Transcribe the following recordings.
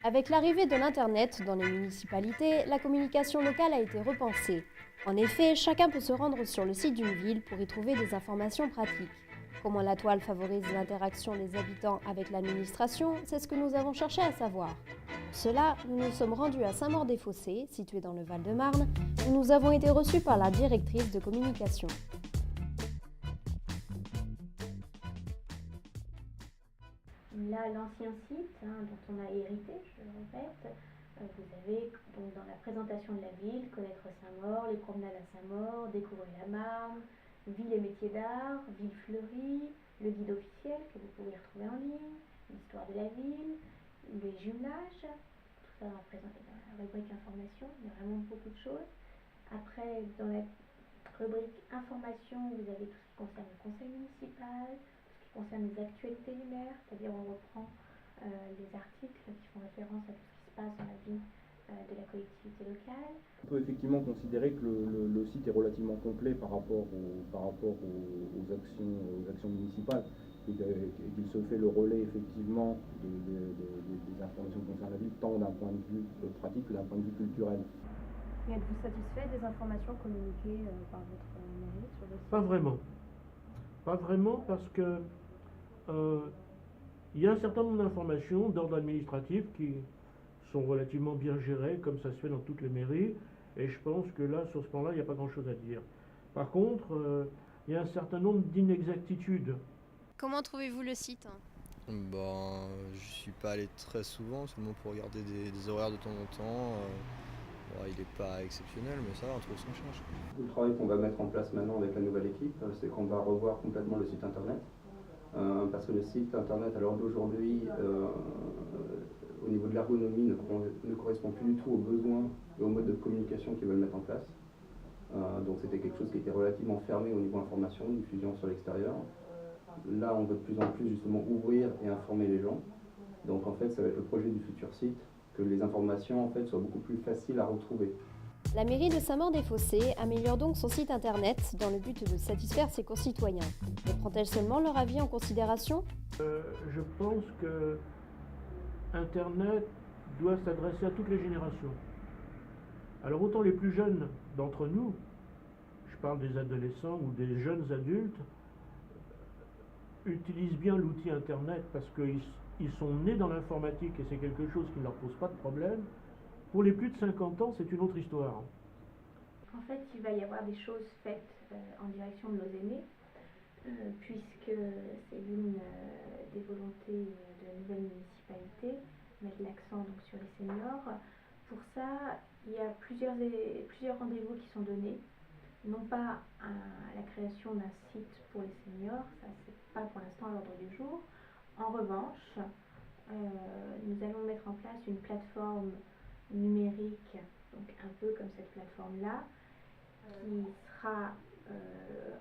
Avec l'arrivée de l'Internet dans les municipalités, la communication locale a été repensée. En effet, chacun peut se rendre sur le site d'une ville pour y trouver des informations pratiques. Comment la toile favorise l'interaction des habitants avec l'administration, c'est ce que nous avons cherché à savoir. Pour cela, nous nous sommes rendus à Saint-Maur-des-Fossés, situé dans le Val-de-Marne, où nous avons été reçus par la directrice de communication. Là, l'ancien site dont on a hérité, je le répète, vous avez donc dans la présentation de la ville, connaître Saint-Maur, les promenades à Saint-Maur, découvrir la Marne, ville et métiers d'art, ville fleurie, le guide officiel que vous pouvez retrouver en ligne, l'histoire de la ville, les jumelages, tout ça représenté dans la rubrique information, il y a vraiment beaucoup de choses. Après, dans la rubrique information, vous avez tout ce qui concerne le conseil municipal, concerne les actualités du maire, c'est-à-dire on reprend les articles qui font référence à tout ce qui se passe dans la vie de la collectivité locale. On peut effectivement considérer que le site est relativement complet par rapport aux actions municipales et qu'il se fait le relais effectivement des informations concernant la ville, tant d'un point de vue pratique que d'un point de vue culturel. Et êtes-vous satisfait des informations communiquées par votre mairie sur le site ? Pas vraiment. Pas vraiment parce que il y a un certain nombre d'informations d'ordre administratif qui sont relativement bien gérées, comme ça se fait dans toutes les mairies, et je pense que là, sur ce plan-là, il n'y a pas grand-chose à dire. Par contre, il y a un certain nombre d'inexactitudes. Comment trouvez-vous le site ? Je suis pas allé très souvent, seulement pour regarder des horaires de temps en temps. Il n'est pas exceptionnel, mais ça va, on trouve son charge. Le travail qu'on va mettre en place maintenant avec la nouvelle équipe, c'est qu'on va revoir complètement le site internet. Parce que le site internet à l'heure d'aujourd'hui, au niveau de l'ergonomie, ne correspond plus du tout aux besoins et aux modes de communication qu'ils veulent mettre en place. Donc c'était quelque chose qui était relativement fermé au niveau information, diffusion sur l'extérieur. Là, on veut de plus en plus justement ouvrir et informer les gens. Donc en fait, ça va être le projet du futur site, que les informations en fait soient beaucoup plus faciles à retrouver. La mairie de Saint-Maur-des-Fossés améliore donc son site internet dans le but de satisfaire ses concitoyens. Mais prend-elle seulement leur avis en considération ? Je pense que Internet doit s'adresser à toutes les générations. Alors autant les plus jeunes d'entre nous, je parle des adolescents ou des jeunes adultes, utilisent bien l'outil Internet parce qu'ils sont nés dans l'informatique et c'est quelque chose qui ne leur pose pas de problème. Pour les plus de 50 ans, c'est une autre histoire. En fait, il va y avoir des choses faites en direction de nos aînés, puisque c'est l'une des volontés de la nouvelle municipalité, mettre l'accent donc sur les seniors. Pour ça, il y a plusieurs rendez-vous qui sont donnés, non pas à la création d'un site pour les seniors, ça c'est pas pour l'instant à l'ordre du jour. En revanche, nous allons mettre en place une plateforme numérique, donc un peu comme cette plateforme-là, qui sera,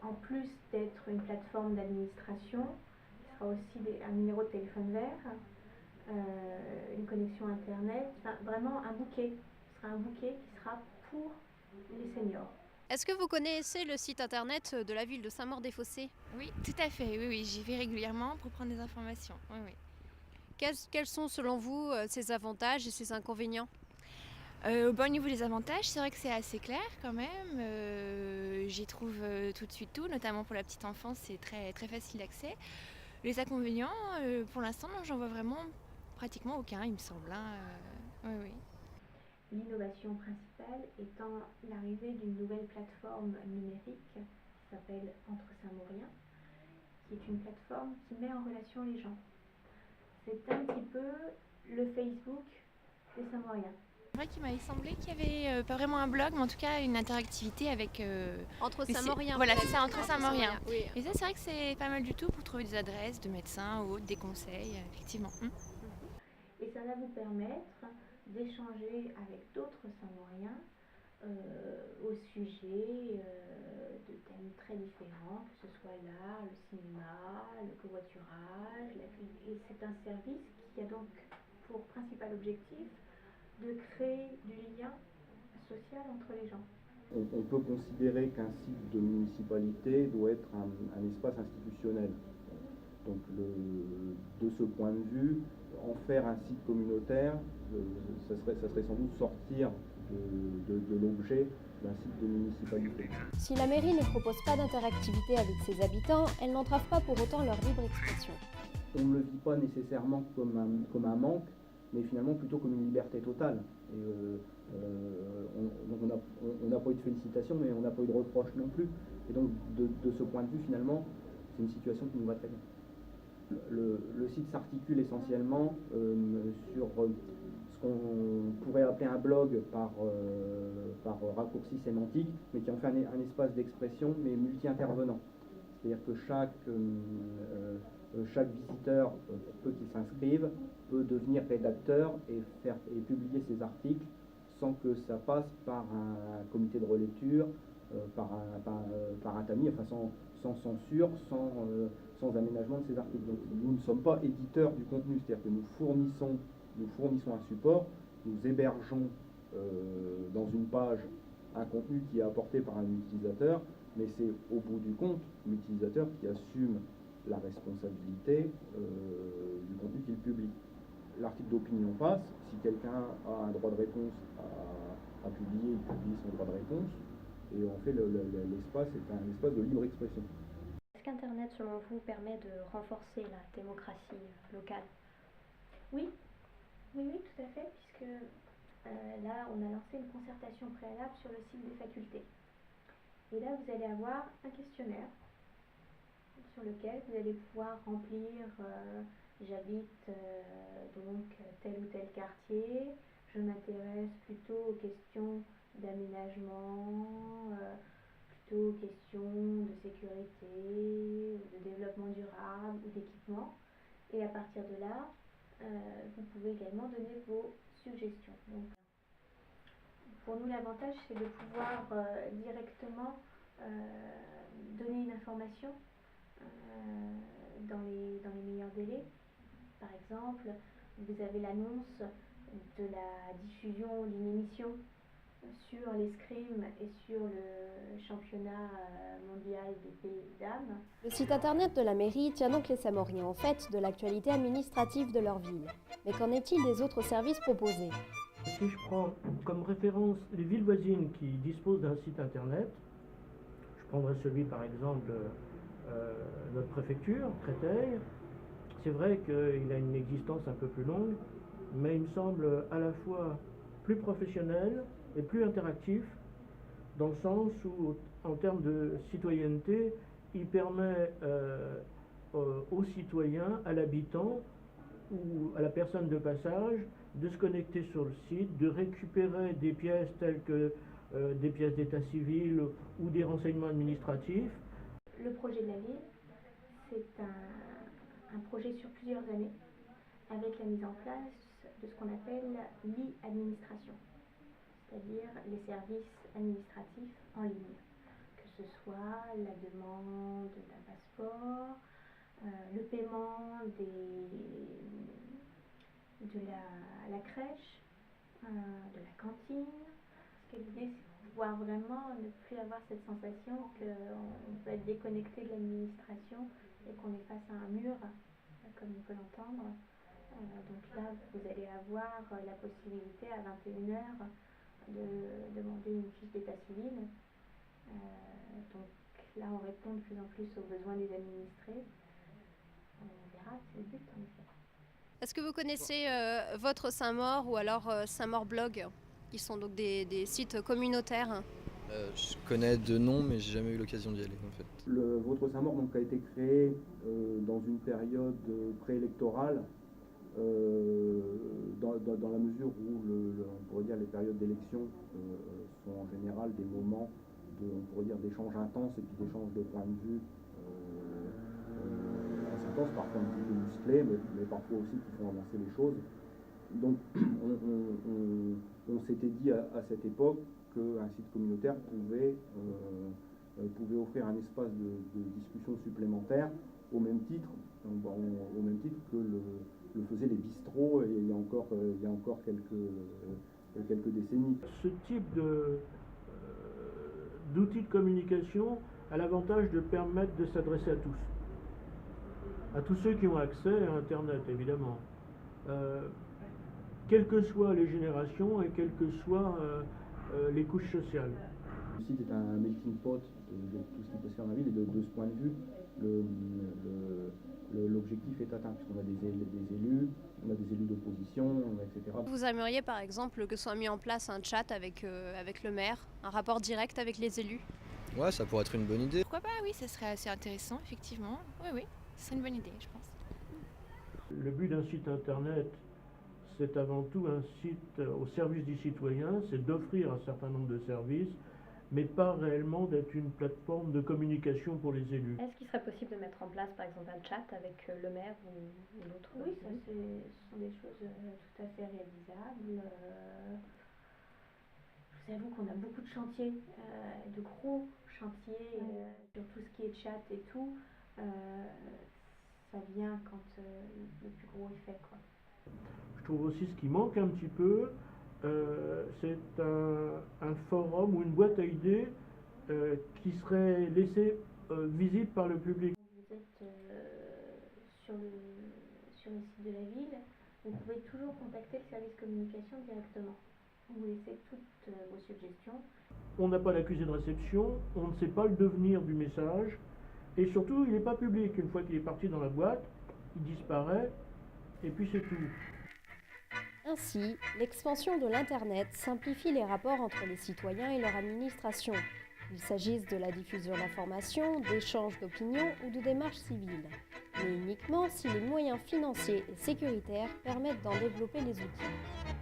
en plus d'être une plateforme d'administration, qui sera aussi un numéro de téléphone vert, une connexion Internet, enfin vraiment un bouquet. Ce sera un bouquet qui sera pour les seniors. Est-ce que vous connaissez le site internet de la ville de Saint-Maur-des-Fossés ? Oui, tout à fait, oui, j'y vais régulièrement pour prendre des informations. Oui. Quels sont selon vous ses avantages et ses inconvénients ? Au niveau des avantages, c'est vrai que c'est assez clair quand même. J'y trouve tout de suite tout, notamment pour la petite enfance, c'est très, très facile d'accès. Les inconvénients, pour l'instant, non, j'en vois vraiment pratiquement aucun, il me semble. Oui. L'innovation principale étant l'arrivée d'une nouvelle plateforme numérique qui s'appelle Entre Saint-Mauriens, qui est une plateforme qui met en relation les gens. C'est un petit peu le Facebook des Saint-Mauriens. C'est vrai qu'il m'avait semblé qu'il y avait pas vraiment un blog, mais en tout cas une interactivité avec... Entre Saint-Mauriens. Voilà, c'est ça, Entre Saint-Mauriens. Oui. Et ça, c'est vrai que c'est pas mal du tout pour trouver des adresses de médecins ou autres, des conseils, effectivement. Et ça va vous permettre d'échanger avec d'autres Saint-Mauriens au sujet de thèmes très différents, que ce soit l'art, le cinéma, le covoiturage, et c'est un service qui a donc pour principal objectif de créer du lien social entre les gens. On peut considérer qu'un site de municipalité doit être un espace institutionnel. Donc de ce point de vue, En faire un site communautaire, ça serait sans doute sortir de l'objet d'un site de municipalité. Si la mairie ne propose pas d'interactivité avec ses habitants, elle n'entrave pas pour autant leur libre expression. On ne le vit pas nécessairement comme un manque, mais finalement plutôt comme une liberté totale. Et, on n'a pas eu de félicitations, mais on n'a pas eu de reproches non plus. Et donc, de ce point de vue, finalement, c'est une situation qui nous va très bien. Le site s'articule essentiellement sur ce qu'on pourrait appeler un blog par raccourci sémantique, mais qui en fait un espace d'expression, mais multi-intervenant. C'est-à-dire que chaque visiteur, peu qu'il s'inscrive, peut devenir rédacteur et publier ses articles sans que ça passe par un comité de relecture, par un tamis, enfin sans censure, sans aménagement de ces articles. Donc nous ne sommes pas éditeurs du contenu, c'est-à-dire que nous fournissons un support, nous hébergeons dans une page un contenu qui est apporté par un utilisateur, mais c'est au bout du compte l'utilisateur qui assume la responsabilité du contenu qu'il publie. L'article d'opinion passe, si quelqu'un a un droit de réponse à publier, il publie son droit de réponse, et en fait l'espace est un espace de libre expression. Est-ce qu'Internet, selon vous, permet de renforcer la démocratie locale? Oui, tout à fait, puisque là, on a lancé une concertation préalable sur le site des facultés. Et là, vous allez avoir un questionnaire sur lequel vous allez pouvoir remplir j'habite donc tel ou tel quartier, je m'intéresse plutôt aux questions d'aménagement, plutôt aux questions de sécurité, de développement durable ou d'équipement. Et à partir de là, vous pouvez également donner vos suggestions. Donc, pour nous, l'avantage, c'est de pouvoir directement donner une information dans les meilleurs délais. Par exemple, vous avez l'annonce de la diffusion d'une émission sur l'escrime et sur le championnat mondial des pays dames. Le site internet de la mairie tient donc les Samoriens en fait de l'actualité administrative de leur ville. Mais qu'en est-il des autres services proposés? Si je prends comme référence les villes voisines qui disposent d'un site internet, je prendrai celui par exemple notre préfecture, Créteil. C'est vrai qu'il a une existence un peu plus longue, mais il me semble à la fois plus professionnel et plus interactif, dans le sens où, en termes de citoyenneté, il permet aux citoyens, à l'habitant ou à la personne de passage, de se connecter sur le site, de récupérer des pièces telles que des pièces d'état civil ou des renseignements administratifs. Le projet de la ville, c'est un projet sur plusieurs années, avec la mise en place de ce qu'on appelle l'e-administration, c'est-à-dire les services administratifs en ligne, que ce soit la demande d'un passeport, le paiement de la crèche, de la cantine. Parce que l'idée, c'est de pouvoir vraiment ne plus avoir cette sensation qu'on peut être déconnecté de l'administration et qu'on est face à un mur, comme on peut l'entendre. Donc là, vous allez avoir la possibilité à 21h de demander une fiche d'état civil. Donc là, on répond de plus en plus aux besoins des administrés. On verra, c'est le but en effet. Est-ce que vous connaissez votre Saint-Maur ou alors Saint-Maur Blog, qui sont donc des sites communautaires? Je connais de nom, mais j'ai jamais eu l'occasion d'y aller en fait. Votre Saint-Maur donc, a été créé dans une période préélectorale, dans la mesure où on pourrait dire les périodes d'élection sont en général des moments d'échange intense et puis d'échange de points de vue intense, parfois un petit peu musclés, mais parfois aussi qui font avancer les choses. Donc on s'était dit à cette époque qu'un site communautaire pouvait offrir un espace de discussion supplémentaire au même titre que le faisaient les bistrots il y a encore quelques décennies. Ce type d'outil de communication a l'avantage de permettre de s'adresser à tous ceux qui ont accès à Internet évidemment. quelles que soient les générations et quelles que soient les couches sociales. Le site est un melting pot de tout ce qui peut se faire dans la ville, et de ce point de vue, l'objectif est atteint, puisqu'on a des élus, on a des élus d'opposition, etc. Vous aimeriez par exemple que soit mis en place un chat avec le maire, un rapport direct avec les élus? Ouais, ça pourrait être une bonne idée. Pourquoi pas, oui, ça serait assez intéressant, effectivement. Oui, ce serait une bonne idée, je pense. Le but d'un site internet, c'est avant tout un site au service du citoyen, c'est d'offrir un certain nombre de services, mais pas réellement d'être une plateforme de communication pour les élus. Est-ce qu'il serait possible de mettre en place par exemple un chat avec le maire ou l'autre? Oui, ce sont des choses tout à fait réalisables. Je vous avoue qu'on a beaucoup de chantiers, de gros chantiers sur tout ce qui est chat et tout. Ça vient quand le plus gros est fait, quoi. Je trouve aussi ce qui manque un petit peu, c'est un forum ou une boîte à idées qui serait laissé visible par le public. Vous êtes sur le site de la ville, vous pouvez toujours contacter le service communication directement. Vous laissez toutes vos suggestions. On n'a pas l'accusé de réception, on ne sait pas le devenir du message, et surtout il n'est pas public. Une fois qu'il est parti dans la boîte, il disparaît, et puis c'est tout. Ainsi, l'expansion de l'Internet simplifie les rapports entre les citoyens et leur administration, qu'il s'agisse de la diffusion d'informations, d'échanges d'opinions ou de démarches civiles, mais uniquement si les moyens financiers et sécuritaires permettent d'en développer les outils.